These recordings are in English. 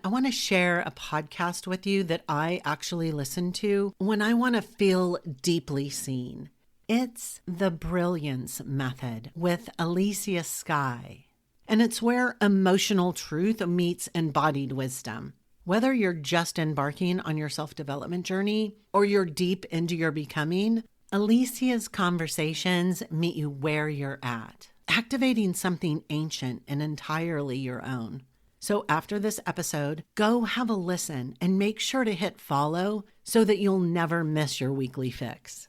I want to share a podcast with you that I actually listen to when I want to feel deeply seen. It's The Brilliance Method with Alicia Skye. And it's where emotional truth meets embodied wisdom. Whether you're just embarking on your self-development journey or you're deep into your becoming, Alicia's conversations meet you where you're at, activating something ancient and entirely your own. So after this episode, go have a listen and make sure to hit follow so that you'll never miss your weekly fix.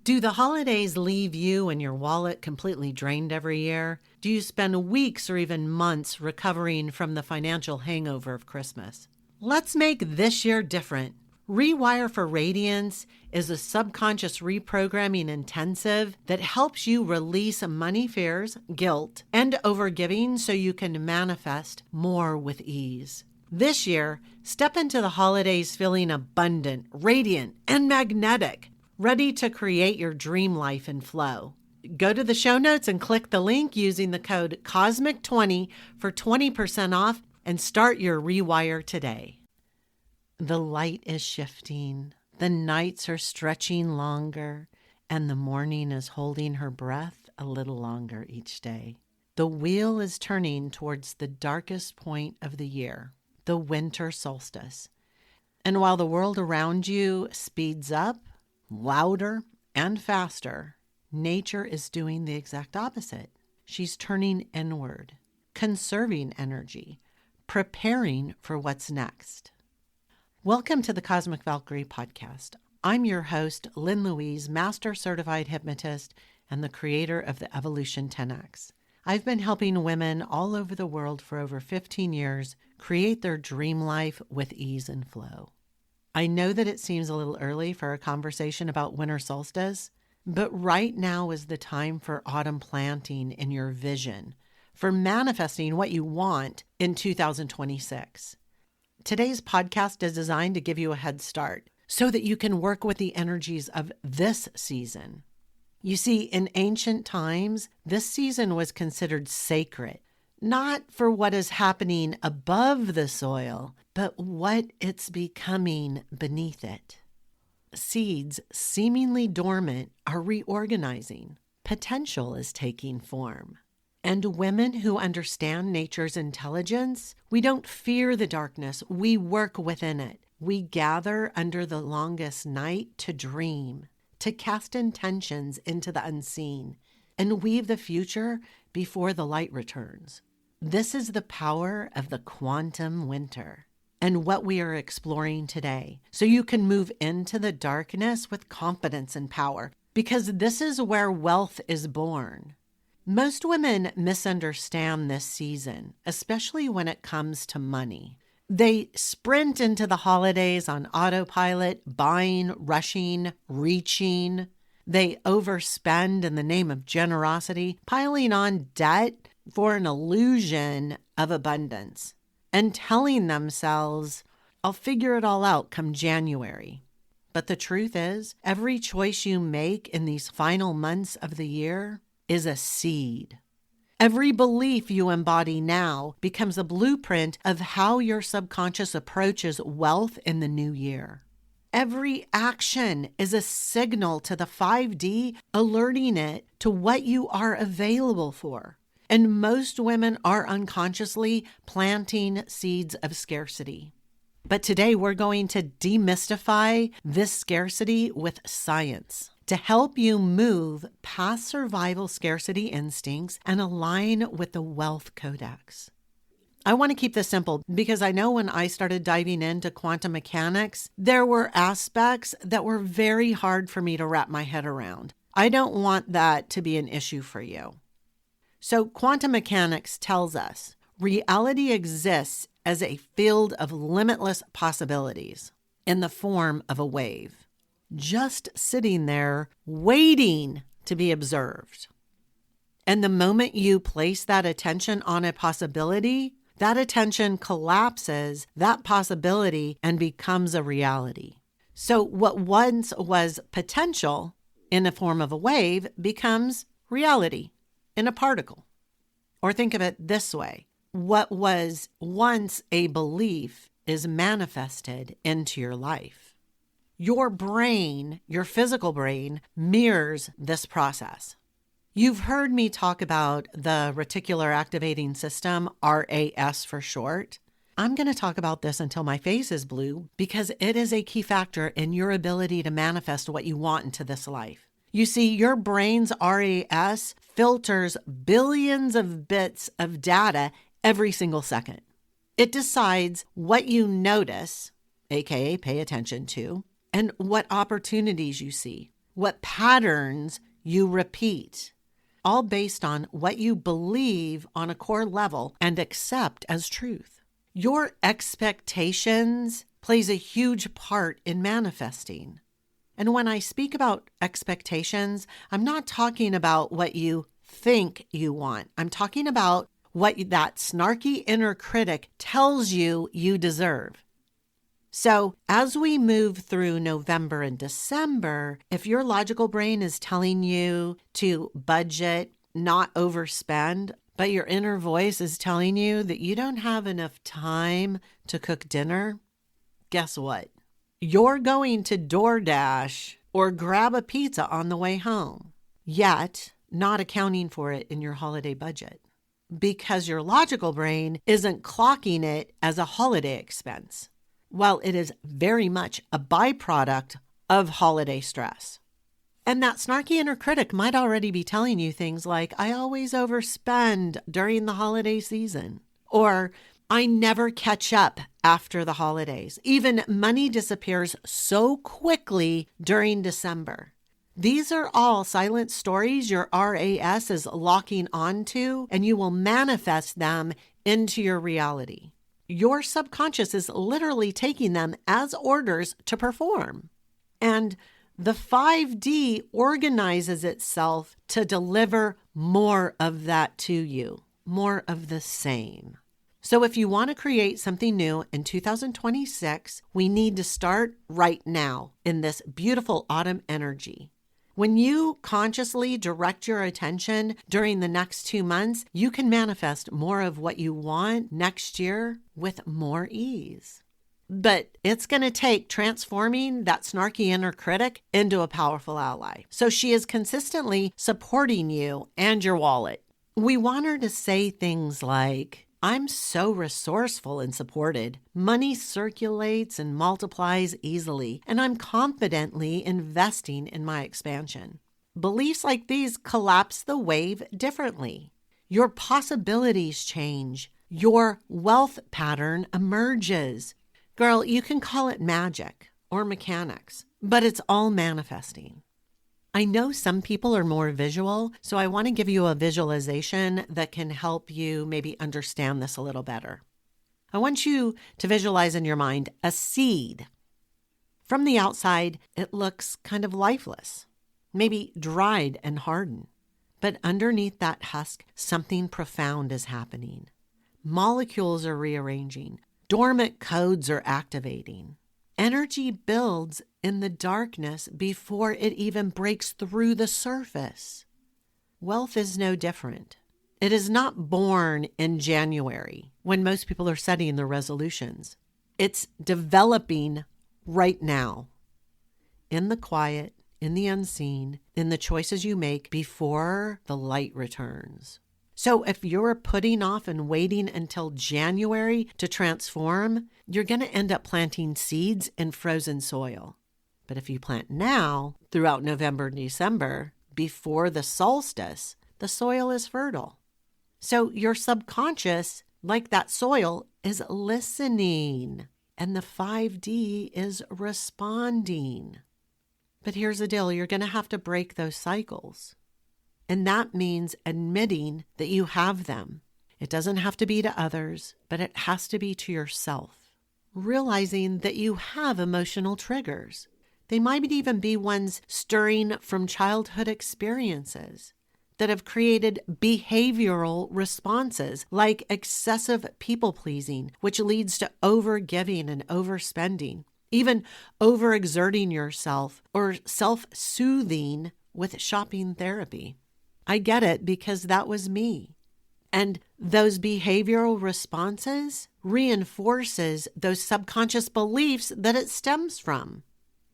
Do the holidays leave you and your wallet completely drained every year? Do you spend weeks or even months recovering from the financial hangover of Christmas? Let's make this year different. Rewire for Radiance is a subconscious reprogramming intensive that helps you release money fears, guilt, and overgiving so you can manifest more with ease. This year, step into the holidays feeling abundant, radiant, and magnetic, ready to create your dream life and flow. Go to the show notes and click the link using the code COSMIC20 for 20% off and start your rewire today. The light is shifting, the nights are stretching longer, and the morning is holding her breath a little longer each day. The wheel is turning towards the darkest point of the year, the Winter Solstice. And while the world around you speeds up, louder, and faster, nature is doing the exact opposite. She's turning inward, conserving energy, preparing for what's next. Welcome to the Cosmic Valkyrie podcast. I'm your host, Lynn Louise, Master Certified Hypnotist and the creator of the Evolution 10X. I've been helping women all over the world for over 15 years create their dream life with ease and flow. I know that it seems a little early for a conversation about winter solstice, but right now is the time for autumn planting in your vision, for manifesting what you want in 2026. Today's podcast is designed to give you a head start so that you can work with the energies of this season. You see, in ancient times, this season was considered sacred, not for what is happening above the soil, but what it's becoming beneath it. Seeds seemingly dormant are reorganizing. Potential is taking form. And women who understand nature's intelligence, we don't fear the darkness, we work within it. We gather under the longest night to dream, to cast intentions into the unseen, and weave the future before the light returns. This is the power of the quantum winter and what we are exploring today, so you can move into the darkness with confidence and power, because this is where wealth is born. Most women misunderstand this season, especially when it comes to money. They sprint into the holidays on autopilot, buying, rushing, reaching. They overspend in the name of generosity, piling on debt for an illusion of abundance, and telling themselves, I'll figure it all out come January. But the truth is, every choice you make in these final months of the year is a seed. Every belief you embody now becomes a blueprint of how your subconscious approaches wealth in the new year. Every action is a signal to the 5D, alerting it to what you are available for. And most women are unconsciously planting seeds of scarcity. But today we're going to demystify this scarcity with science, to help you move past survival scarcity instincts and align with the wealth codex. I want to keep this simple because I know when I started diving into quantum mechanics, there were aspects that were very hard for me to wrap my head around. I don't want that to be an issue for you. So quantum mechanics tells us reality exists as a field of limitless possibilities in the form of a wave, just sitting there waiting to be observed. And the moment you place that attention on a possibility, that attention collapses that possibility and becomes a reality. So what once was potential in the form of a wave becomes reality in a particle. Or think of it this way. what was once a belief is manifested into your life. Your brain, your physical brain, mirrors this process. You've heard me talk about the Reticular Activating System, RAS for short. I'm going to talk about this until my face is blue because it is a key factor in your ability to manifest what you want into this life. You see, your brain's RAS filters billions of bits of data every single second. It decides what you notice, aka pay attention to, and what opportunities you see, what patterns you repeat, all based on what you believe on a core level and accept as truth. Your expectations plays a huge part in manifesting. And when I speak about expectations, I'm not talking about what you think you want. I'm talking about what that snarky inner critic tells you you deserve. So as we move through November and December, if your logical brain is telling you to budget, not overspend, but your inner voice is telling you that you don't have enough time to cook dinner, guess what? You're going to DoorDash or grab a pizza on the way home, yet not accounting for it in your holiday budget because your logical brain isn't clocking it as a holiday expense. Well, it is very much a byproduct of holiday stress. And that snarky inner critic might already be telling you things like, I always overspend during the holiday season, or I never catch up after the holidays. Even money disappears so quickly during December. These are all silent stories your RAS is locking onto, and you will manifest them into your reality. Your subconscious is literally taking them as orders to perform. And the 5D organizes itself to deliver more of that to you, more of the same. So if you want to create something new in 2026, we need to start right now in this beautiful autumn energy. When you consciously direct your attention during the next 2 months, you can manifest more of what you want next year with more ease. But it's going to take transforming that snarky inner critic into a powerful ally. So she is consistently supporting you and your wallet. We want her to say things like, I'm so resourceful and supported. Money circulates and multiplies easily, and I'm confidently investing in my expansion. Beliefs like these collapse the wave differently. Your possibilities change. Your wealth pattern emerges. Girl, you can call it magic or mechanics, but it's all manifesting. I know some people are more visual, so I want to give you a visualization that can help you maybe understand this a little better. I want you to visualize in your mind a seed. From the outside, it looks kind of lifeless, maybe dried and hardened. But underneath that husk, something profound is happening. Molecules are rearranging. Dormant codes are activating. Energy builds in the darkness before it even breaks through the surface. Wealth is no different. It is not born in January when most people are setting their resolutions. It's developing right now, in the quiet, in the unseen, in the choices you make before the light returns. So if you're putting off and waiting until January to transform, you're going to end up planting seeds in frozen soil. But if you plant now, throughout November and December, before the solstice, the soil is fertile. So your subconscious, like that soil, is listening, and the 5D is responding. But here's the deal, you're going to have to break those cycles. And that means admitting that you have them. It doesn't have to be to others, but it has to be to yourself. Realizing that you have emotional triggers. They might even be ones stirring from childhood experiences that have created behavioral responses like excessive people-pleasing, which leads to overgiving and overspending, even overexerting yourself or self-soothing with shopping therapy. I get it because that was me. And those behavioral responses reinforces those subconscious beliefs that it stems from.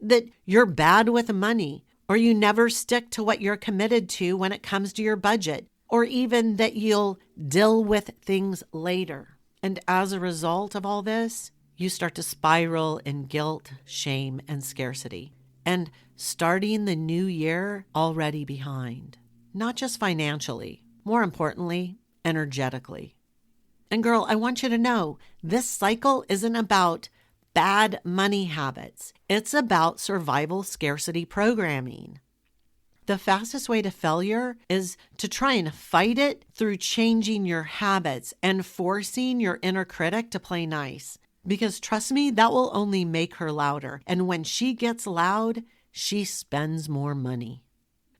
That you're bad with money, or you never stick to what you're committed to when it comes to your budget, or even that you'll deal with things later. And as a result of all this, you start to spiral in guilt, shame, and scarcity. And starting the new year already behind, not just financially, more importantly, energetically. And girl, I want you to know this cycle isn't about bad money habits. It's about survival scarcity programming. The fastest way to failure is to try and fight it through changing your habits and forcing your inner critic to play nice. Because trust me, that will only make her louder. And when she gets loud, she spends more money.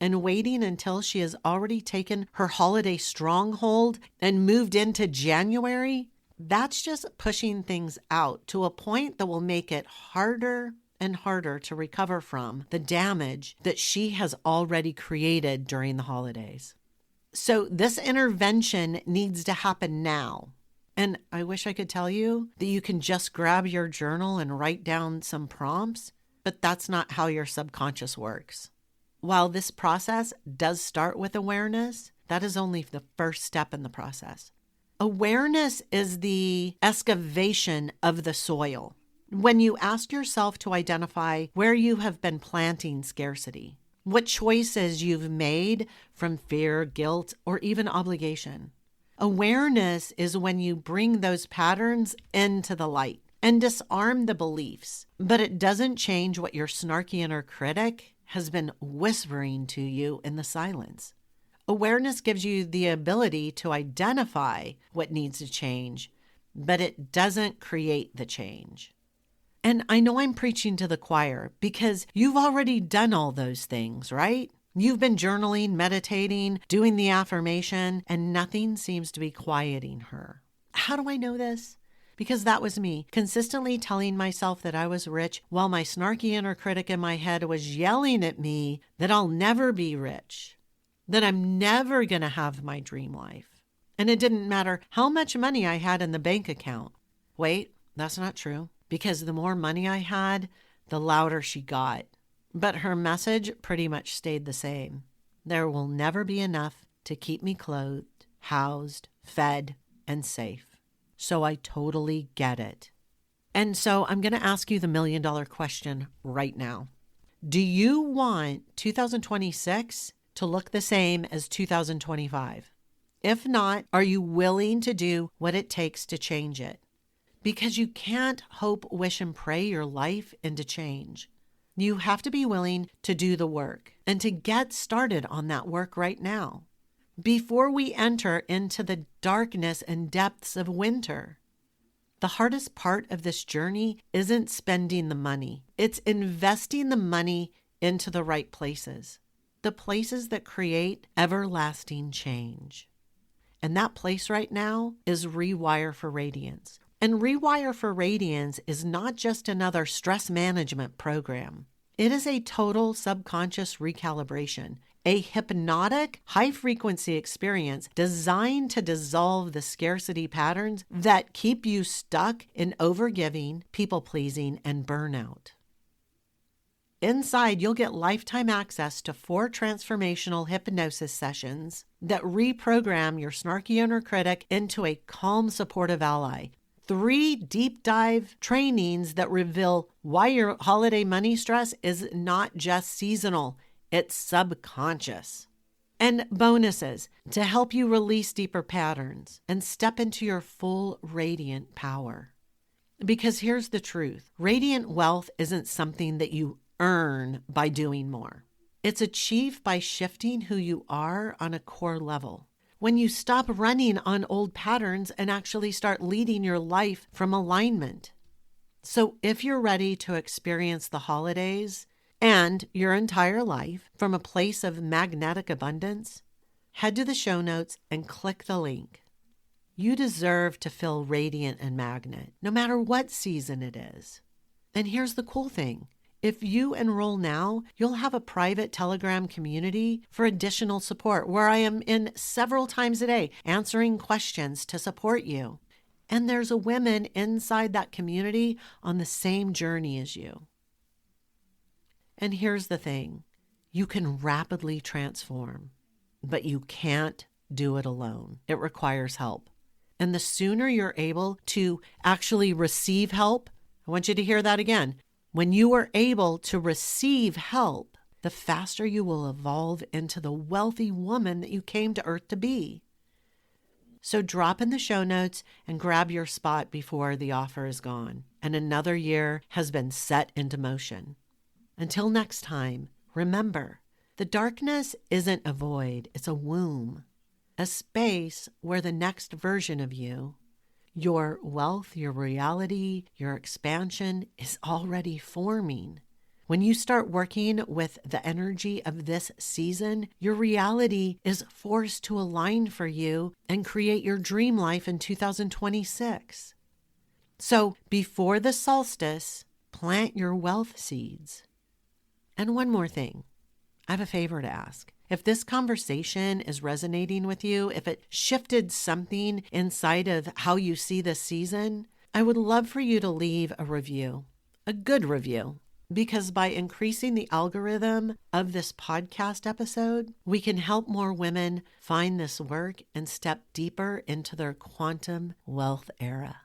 And waiting until she has already taken her holiday stronghold and moved into January, that's just pushing things out to a point that will make it harder and harder to recover from the damage that she has already created during the holidays. So this intervention needs to happen now. And I wish I could tell you that you can just grab your journal and write down some prompts, but that's not how your subconscious works. While this process does start with awareness, that is only the first step in the process. Awareness is the excavation of the soil. When you ask yourself to identify where you have been planting scarcity, what choices you've made from fear, guilt, or even obligation. Awareness is when you bring those patterns into the light and disarm the beliefs, but it doesn't change what your snarky inner critic has been whispering to you in the silence. Awareness gives you the ability to identify what needs to change, but it doesn't create the change. And I know I'm preaching to the choir because you've already done all those things, right? You've been journaling, meditating, doing the affirmation, and nothing seems to be quieting her. How do I know this? Because that was me, consistently telling myself that I was rich while my snarky inner critic in my head was yelling at me that I'll never be rich, that I'm never going to have my dream life. And it didn't matter how much money I had in the bank account. Wait, that's not true. Because the more money I had, the louder she got. But her message pretty much stayed the same. There will never be enough to keep me clothed, housed, fed, and safe. So I totally get it. And so I'm going to ask you the $1 million question right now. Do you want 2026 to look the same as 2025? If not, are you willing to do what it takes to change it? Because you can't hope, wish, and pray your life into change. You have to be willing to do the work and to get started on that work right now before we enter into the darkness and depths of winter. The hardest part of this journey isn't spending the money. It's investing the money into the right places, the places that create everlasting change. And that place right now is Rewire for Radiance. And Rewire for Radiance is not just another stress management program. It is a total subconscious recalibration, a hypnotic, high-frequency experience designed to dissolve the scarcity patterns that keep you stuck in overgiving, people-pleasing, and burnout. Inside, you'll get lifetime access to 4 transformational hypnosis sessions that reprogram your snarky inner critic into a calm, supportive ally. 3 deep dive trainings that reveal why your holiday money stress is not just seasonal, it's subconscious. And bonuses to help you release deeper patterns and step into your full radiant power. Because here's the truth. Radiant wealth isn't something that you earn by doing more. It's achieved by shifting who you are on a core level. When you stop running on old patterns and actually start leading your life from alignment. So if you're ready to experience the holidays and your entire life from a place of magnetic abundance, head to the show notes and click the link. You deserve to feel radiant and magnet, no matter what season it is. And here's the cool thing. If you enroll now, you'll have a private Telegram community for additional support where I am in several times a day answering questions to support you. And there's a women inside that community on the same journey as you. And here's the thing, you can rapidly transform, but you can't do it alone. It requires help. And the sooner you're able to actually receive help, I want you to hear that again. When you are able to receive help, the faster you will evolve into the wealthy woman that you came to Earth to be. So drop in the show notes and grab your spot before the offer is gone and another year has been set into motion. Until next time, remember, the darkness isn't a void, it's a womb, a space where the next version of you, your wealth, your reality, your expansion is already forming. When you start working with the energy of this season, your reality is forced to align for you and create your dream life in 2026. So before the solstice, plant your wealth seeds. And one more thing, I have a favor to ask. If this conversation is resonating with you, if it shifted something inside of how you see this season, I would love for you to leave a review, a good review, because by increasing the algorithm of this podcast episode, we can help more women find this work and step deeper into their quantum wealth era.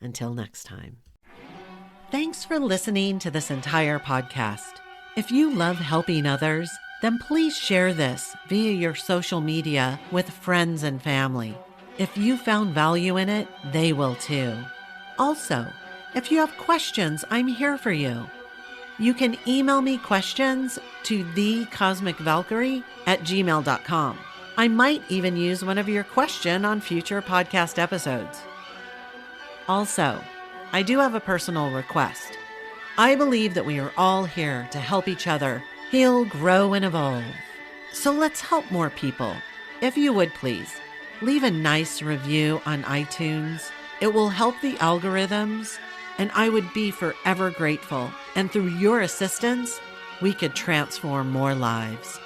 Until next time. Thanks for listening to this entire podcast. If you love helping others, then please share this via your social media with friends and family. If you found value in it, they will too. Also, if you have questions, I'm here for you. You can email me questions to thecosmicvalkyrie@gmail.com. I might even use one of your questions on future podcast episodes. Also, I do have a personal request. I believe that we are all here to help each other heal, grow, and evolve. So let's help more people. If you would please, leave a nice review on iTunes. It will help the algorithms, and I would be forever grateful. And through your assistance, we could transform more lives.